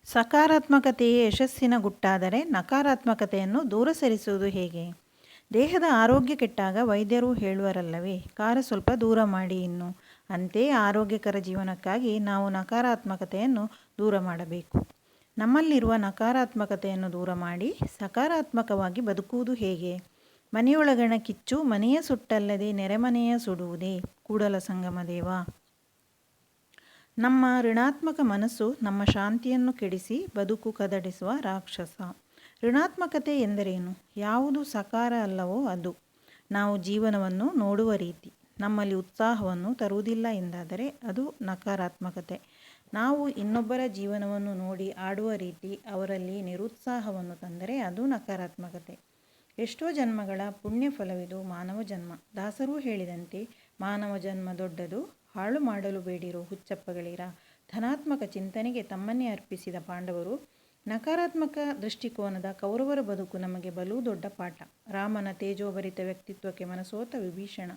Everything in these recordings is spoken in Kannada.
ಸಕಾರಾತ್ಮಕತೆಯೇ ಯಶಸ್ಸಿನ ಗುಟ್ಟಾದರೆ ನಕಾರಾತ್ಮಕತೆಯನ್ನು ದೂರ ಸರಿಸುವುದು ಹೇಗೆ? ದೇಹದ ಆರೋಗ್ಯ ಕೆಟ್ಟಾಗ ವೈದ್ಯರು ಹೇಳುವರಲ್ಲವೇ, ಕಾರು ಸ್ವಲ್ಪ ದೂರ ಮಾಡಿ ಇನ್ನು. ಅಂತೆಯೇ ಆರೋಗ್ಯಕರ ಜೀವನಕ್ಕಾಗಿ ನಾವು ನಕಾರಾತ್ಮಕತೆಯನ್ನು ದೂರ ಮಾಡಬೇಕು. ನಮ್ಮಲ್ಲಿರುವ ನಕಾರಾತ್ಮಕತೆಯನ್ನು ದೂರ ಮಾಡಿ ಸಕಾರಾತ್ಮಕವಾಗಿ ಬದುಕುವುದು ಹೇಗೆ? ಮನೆಯೊಳಗಣ ಕಿಚ್ಚು ಮನೆಯ ಸುಟ್ಟಲ್ಲದೆ ನೆರೆಮನೆಯ ಸುಡುವುದೇ? ಕೂಡಲ ಸಂಗಮ ದೇವ. ನಮ್ಮ ಋಣಾತ್ಮಕ ಮನಸ್ಸು ನಮ್ಮ ಶಾಂತಿಯನ್ನು ಕೆಡಿಸಿ ಬದುಕು ಕದಡಿಸುವ ರಾಕ್ಷಸ. ಋಣಾತ್ಮಕತೆ ಎಂದರೇನು? ಯಾವುದು ಸಕಾರ ಅಲ್ಲವೋ ಅದು. ನಾವು ಜೀವನವನ್ನು ನೋಡುವ ರೀತಿ ನಮ್ಮಲ್ಲಿ ಉತ್ಸಾಹವನ್ನು ತರುವುದಿಲ್ಲ ಎಂದಾದರೆ ಅದು ನಕಾರಾತ್ಮಕತೆ. ನಾವು ಇನ್ನೊಬ್ಬರ ಜೀವನವನ್ನು ನೋಡಿ ಆಡುವ ರೀತಿ ಅವರಲ್ಲಿ ನಿರುತ್ಸಾಹವನ್ನು ತಂದರೆ ಅದು ನಕಾರಾತ್ಮಕತೆ. ಎಷ್ಟೋ ಜನ್ಮಗಳ ಪುಣ್ಯ ಫಲವಿದು ಮಾನವ ಜನ್ಮ. ದಾಸರೂ ಹೇಳಿದಂತೆ ಮಾನವ ಜನ್ಮ ದೊಡ್ಡದು, ಹಾಳು ಮಾಡಲು ಬೇಡಿರೋ ಹುಚ್ಚಪ್ಪಗಳಿರ. ಧನಾತ್ಮಕ ಚಿಂತನೆಗೆ ತಮ್ಮನ್ನೇ ಅರ್ಪಿಸಿದ ಪಾಂಡವರು, ನಕಾರಾತ್ಮಕ ದೃಷ್ಟಿಕೋನದ ಕೌರವರ ಬದುಕು ನಮಗೆ ಬಲು ದೊಡ್ಡ ಪಾಠ. ರಾಮನ ತೇಜೋಭರಿತ ವ್ಯಕ್ತಿತ್ವಕ್ಕೆ ಮನಸೋತ ವಿಭೀಷಣ.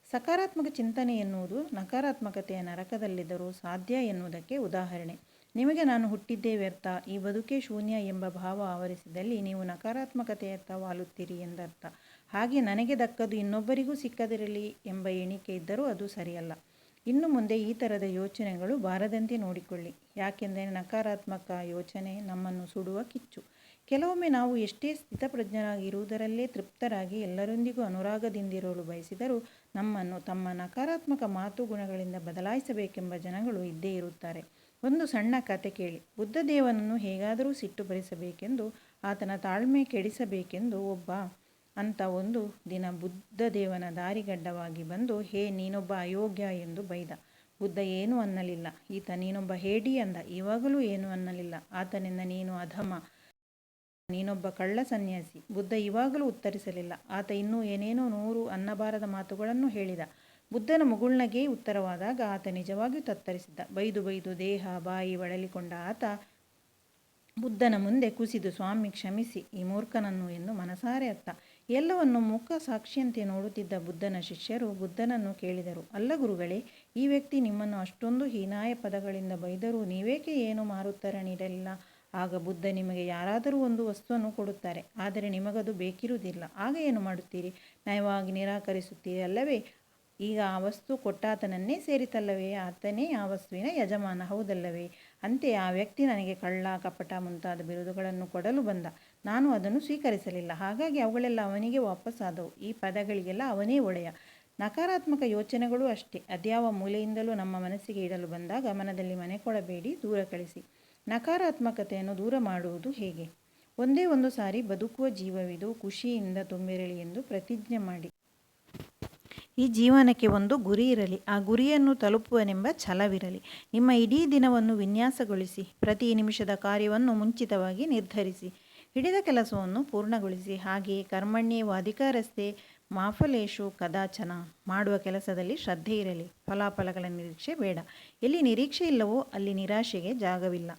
ಸಕಾರಾತ್ಮಕ ಚಿಂತನೆ ಎನ್ನುವುದು ನಕಾರಾತ್ಮಕತೆಯ ನರಕದಲ್ಲಿದ್ದರೂ ಸಾಧ್ಯ ಎನ್ನುವುದಕ್ಕೆ ಉದಾಹರಣೆ. ನಿಮಗೆ ನಾನು ಹುಟ್ಟಿದ್ದೇ ವ್ಯರ್ಥ, ಈ ಬದುಕೇ ಶೂನ್ಯ ಎಂಬ ಭಾವ ಆವರಿಸಿದಲ್ಲಿ ನೀವು ನಕಾರಾತ್ಮಕತೆಯತ್ತ ವಾಲುತ್ತೀರಿ ಎಂದರ್ಥ. ಹಾಗೆ ನನಗೆ ದಕ್ಕದು ಇನ್ನೊಬ್ಬರಿಗೂ ಸಿಕ್ಕದಿರಲಿ ಎಂಬ ಎಣಿಕೆ ಇದ್ದರೂ ಅದು ಸರಿಯಲ್ಲ. ಇನ್ನು ಮುಂದೆ ಈ ಥರದ ಯೋಚನೆಗಳು ಬಾರದಂತೆ ನೋಡಿಕೊಳ್ಳಿ. ಯಾಕೆಂದರೆ ನಕಾರಾತ್ಮಕ ಯೋಚನೆ ನಮ್ಮನ್ನು ಸುಡುವ ಕಿಚ್ಚು. ಕೆಲವೊಮ್ಮೆ ನಾವು ಎಷ್ಟೇ ಸ್ಥಿತಪ್ರಜ್ಞರಾಗಿರುವುದರಲ್ಲೇ ತೃಪ್ತರಾಗಿ ಎಲ್ಲರೊಂದಿಗೂ ಅನುರಾಗದಿಂದಿರಲು ಬಯಸಿದರೂ ನಮ್ಮನ್ನು ತಮ್ಮ ನಕಾರಾತ್ಮಕ ಮಾತು ಗುಣಗಳಿಂದ ಬದಲಾಯಿಸಬೇಕೆಂಬ ಜನಗಳು ಇದ್ದೇ ಇರುತ್ತಾರೆ. ಒಂದು ಸಣ್ಣ ಕತೆ ಕೇಳಿ. ಬುದ್ಧದೇವನನ್ನು ಹೇಗಾದರೂ ಸಿಟ್ಟು ಬರಿಸಬೇಕೆಂದು, ಆತನ ತಾಳ್ಮೆ ಕೆಡಿಸಬೇಕೆಂದು ಅಂತ ಒಂದು ದಿನ ಬುದ್ಧದೇವನ ದಾರಿಗಡ್ಡವಾಗಿ ಬಂದು, ಹೇ ನೀನೊಬ್ಬ ಅಯೋಗ್ಯ ಎಂದು ಬೈದ. ಬುದ್ಧ ಏನೂ ಅನ್ನಲಿಲ್ಲ. ಈತ ನೀನೊಬ್ಬ ಹೇಡಿ ಅಂದ. ಇವಾಗಲೂ ಏನೂ ಅನ್ನಲಿಲ್ಲ. ಆತನಿಂದ ನೀನು ಅಧಮ, ನೀನೊಬ್ಬ ಕಳ್ಳ ಸನ್ಯಾಸಿ. ಬುದ್ಧ ಇವಾಗಲೂ ಉತ್ತರಿಸಲಿಲ್ಲ. ಆತ ಇನ್ನೂ ಏನೇನೋ 100 ಅನ್ನಬಾರದ ಮಾತುಗಳನ್ನು ಹೇಳಿದ. ಬುದ್ಧನ ಮುಗುಳ್ನಗೆ ಉತ್ತರವಾದಾಗ ಆತ ನಿಜವಾಗಿಯೂ ತತ್ತರಿಸಿದ್ದ. ಬೈದು ಬೈದು ದೇಹ ಬಾಯಿ ಬಳಲಿಕೊಂಡ ಆತ ಬುದ್ಧನ ಮುಂದೆ ಕುಸಿದು, ಸ್ವಾಮಿ ಕ್ಷಮಿಸಿ ಈ ಮೂರ್ಖನನ್ನು ಎಂದು ಮನಸಾರೆ ಅತ್ತ. ಎಲ್ಲವನ್ನು ಮುಖ ಸಾಕ್ಷಿಯಂತೆ ನೋಡುತ್ತಿದ್ದ ಬುದ್ಧನ ಶಿಷ್ಯರು ಬುದ್ಧನನ್ನು ಕೇಳಿದರು, ಅಲ್ಲ ಗುರುಗಳೇ, ಈ ವ್ಯಕ್ತಿ ನಿಮ್ಮನ್ನು ಅಷ್ಟೊಂದು ಹೀನಾಯ ಪದಗಳಿಂದ ಬೈದರೂ ನೀವೇಕೆ ಏನು ಮಾರುತ್ತರ ನೀಡಲಿಲ್ಲ? ಆಗ ಬುದ್ಧ, ನಿಮಗೆ ಯಾರಾದರೂ ಒಂದು ವಸ್ತುವನ್ನು ಕೊಡುತ್ತಾರೆ, ಆದರೆ ನಿಮಗದು ಬೇಕಿರುವುದಿಲ್ಲ. ಆಗ ಏನು ಮಾಡುತ್ತೀರಿ? ನಯವಾಗಿ ನಿರಾಕರಿಸುತ್ತೀರಿ ಅಲ್ಲವೇ? ಈಗ ಆ ವಸ್ತು ಕೊಟ್ಟಾತನನ್ನೇ ಸೇರಿತಲ್ಲವೇ? ಆತನೇ ಆ ವಸ್ತುವಿನ ಯಜಮಾನ, ಹೌದಲ್ಲವೇ? ಅಂತೆಯೇ ಆ ವ್ಯಕ್ತಿ ನನಗೆ ಕಳ್ಳ, ಕಪಟ ಮುಂತಾದ ಬಿರುದುಗಳನ್ನು ಕೊಡಲು ಬಂದ. ನಾನು ಅದನ್ನು ಸ್ವೀಕರಿಸಲಿಲ್ಲ. ಹಾಗಾಗಿ ಅವುಗಳೆಲ್ಲ ಅವನಿಗೆ ವಾಪಸ್ಸಾದವು. ಈ ಪದಗಳಿಗೆಲ್ಲ ಅವನೇ ಒಡೆಯ. ನಕಾರಾತ್ಮಕ ಯೋಚನೆಗಳು ಅಷ್ಟೇ. ಅದ್ಯಾವ ಮೂಲೆಯಿಂದಲೂ ನಮ್ಮ ಮನಸ್ಸಿಗೆ ಇಡಲು ಬಂದಾಗ ಮನದಲ್ಲಿ ಮನೆ ಕೊಡಬೇಡಿ, ದೂರ ಕಳಿಸಿ. ನಕಾರಾತ್ಮಕತೆಯನ್ನು ದೂರ ಮಾಡುವುದು ಹೇಗೆ? ಒಂದೇ ಒಂದು ಸಾರಿ ಬದುಕುವ ಜೀವವಿದು, ಖುಷಿಯಿಂದ ತುಂಬಿರಲಿ ಎಂದು ಪ್ರತಿಜ್ಞೆ ಮಾಡಿ. ಈ ಜೀವನಕ್ಕೆ ಒಂದು ಗುರಿ ಇರಲಿ, ಆ ಗುರಿಯನ್ನು ತಲುಪುವನೆಂಬ ಛಲವಿರಲಿ. ನಿಮ್ಮ ಇಡೀ ದಿನವನ್ನು ವಿನ್ಯಾಸಗೊಳಿಸಿ, ಪ್ರತಿ ನಿಮಿಷದ ಕಾರ್ಯವನ್ನು ಮುಂಚಿತವಾಗಿ ನಿರ್ಧರಿಸಿ, ಹಿಡಿದ ಕೆಲಸವನ್ನು ಪೂರ್ಣಗೊಳಿಸಿ. ಹಾಗೆಯೇ ಕರ್ಮಣ್ಯೇವ ಅಧಿಕಾರಸ್ಥೆ ಮಾ ಫಲೇಷು ಕದಾಚನ. ಮಾಡುವ ಕೆಲಸದಲ್ಲಿ ಶ್ರದ್ಧೆ ಇರಲಿ, ಫಲಾಫಲಗಳ ನಿರೀಕ್ಷೆ ಬೇಡ. ಎಲ್ಲಿ ನಿರೀಕ್ಷೆ ಇಲ್ಲವೋ ಅಲ್ಲಿ ನಿರಾಶೆಗೆ ಜಾಗವಿಲ್ಲ.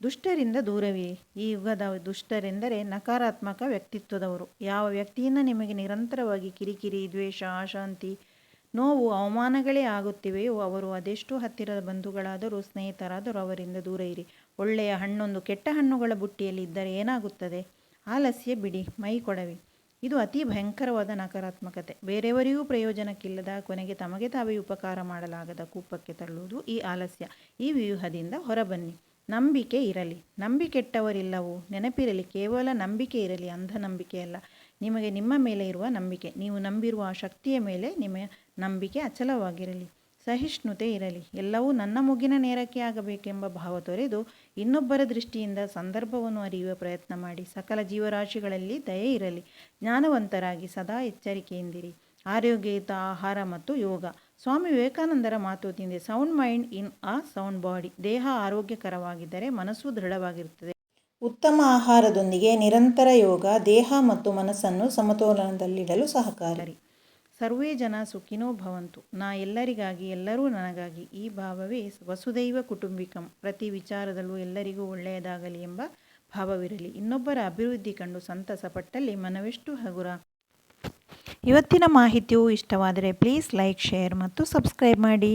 ದುಷ್ಟರಿಂದ ದೂರವಿರಿ. ಈ ಯುಗದ ದುಷ್ಟರೆಂದರೆ ನಕಾರಾತ್ಮಕ ವ್ಯಕ್ತಿತ್ವದವರು. ಯಾವ ವ್ಯಕ್ತಿಯಿಂದ ನಿಮಗೆ ನಿರಂತರವಾಗಿ ಕಿರಿಕಿರಿ, ದ್ವೇಷ, ಅಶಾಂತಿ, ನೋವು, ಅವಮಾನಗಳೇ ಆಗುತ್ತಿವೆಯೋ ಅವರು ಅದೆಷ್ಟೋ ಹತ್ತಿರದ ಬಂಧುಗಳಾದರೂ ಸ್ನೇಹಿತರಾದರೂ ಅವರಿಂದ ದೂರ ಇರಿ. ಒಳ್ಳೆಯ ಹಣ್ಣೊಂದು ಕೆಟ್ಟ ಹಣ್ಣುಗಳ ಬುಟ್ಟಿಯಲ್ಲಿ ಇದ್ದರೆ ಏನಾಗುತ್ತದೆ? ಆಲಸ್ಯ ಬಿಡಿ, ಮೈ ಕೊಡವಿ. ಇದು ಅತಿ ಭಯಂಕರವಾದ ನಕಾರಾತ್ಮಕತೆ. ಬೇರೆಯವರಿಗೂ ಪ್ರಯೋಜನಕ್ಕಿಲ್ಲದ, ಕೊನೆಗೆ ತಮಗೆ ತಾವೇ ಉಪಕಾರ ಮಾಡಲಾಗದ ಕೂಪಕ್ಕೆ ತಳ್ಳುವುದು ಈ ಆಲಸ್ಯ. ಈ ವ್ಯೂಹದಿಂದ ಹೊರಬನ್ನಿ. ನಂಬಿಕೆ ಇರಲಿ. ನಂಬಿಕೆಟ್ಟವರಿಲ್ಲವೋ? ನೆನಪಿರಲಿ, ಕೇವಲ ನಂಬಿಕೆ ಇರಲಿ, ಅಂಧ ನಂಬಿಕೆಯಲ್ಲ. ನಿಮಗೆ ನಿಮ್ಮ ಮೇಲೆ ಇರುವ ನಂಬಿಕೆ, ನೀವು ನಂಬಿರುವ ಆ ಶಕ್ತಿಯ ಮೇಲೆ ನಿಮ್ಮ ನಂಬಿಕೆ ಅಚಲವಾಗಿರಲಿ. ಸಹಿಷ್ಣುತೆ ಇರಲಿ. ಎಲ್ಲವೂ ನನ್ನ ಮುಗಿನ ನೇರಕ್ಕೆ ಆಗಬೇಕೆಂಬ ಭಾವ ತೊರೆದು ಇನ್ನೊಬ್ಬರ ದೃಷ್ಟಿಯಿಂದ ಸಂದರ್ಭವನ್ನು ಅರಿಯುವ ಪ್ರಯತ್ನ ಮಾಡಿ. ಸಕಲ ಜೀವರಾಶಿಗಳಲ್ಲಿ ದಯೆ ಇರಲಿ. ಜ್ಞಾನವಂತರಾಗಿ ಸದಾ ಎಚ್ಚರಿಕೆಯಿಂದಿರಿ. ಆರೋಗ್ಯಯುತ ಆಹಾರ ಮತ್ತು ಯೋಗ. ಸ್ವಾಮಿ ವಿವೇಕಾನಂದರ ಮಾತು ತಿಂದೆ, sound mind in a sound body. ದೇಹ ಆರೋಗ್ಯಕರವಾಗಿದ್ದರೆ ಮನಸ್ಸು ದೃಢವಾಗಿರುತ್ತದೆ. ಉತ್ತಮ ಆಹಾರದೊಂದಿಗೆ ನಿರಂತರ ಯೋಗ ದೇಹ ಮತ್ತು ಮನಸ್ಸನ್ನು ಸಮತೋಲನದಲ್ಲಿಡಲು ಸಹಕಾರಿ. ಸರ್ವೇ ಜನ ಸುಖಿನೋ ಭವಂತು. ನಾ ಎಲ್ಲರಿಗಾಗಿ, ಎಲ್ಲರೂ ನನಗಾಗಿ. ಈ ಭಾವವೇ ವಸುದೈವ ಕುಟುಂಬಿಕಂ. ಪ್ರತಿ ವಿಚಾರದಲ್ಲೂ ಎಲ್ಲರಿಗೂ ಒಳ್ಳೆಯದಾಗಲಿ ಎಂಬ ಭಾವವಿರಲಿ. ಇನ್ನೊಬ್ಬರ ಅಭಿವೃದ್ಧಿ ಕಂಡು ಸಂತಸ ಪಟ್ಟಲ್ಲಿ ಮನವೆಷ್ಟು ಹಗುರ. ಇವತ್ತಿನ ಮಾಹಿತಿಯು ಇಷ್ಟವಾದರೆ ಪ್ಲೀಸ್ ಲೈಕ್, ಶೇರ್ ಮತ್ತು ಸಬ್ಸ್ಕ್ರೈಬ್ ಮಾಡಿ.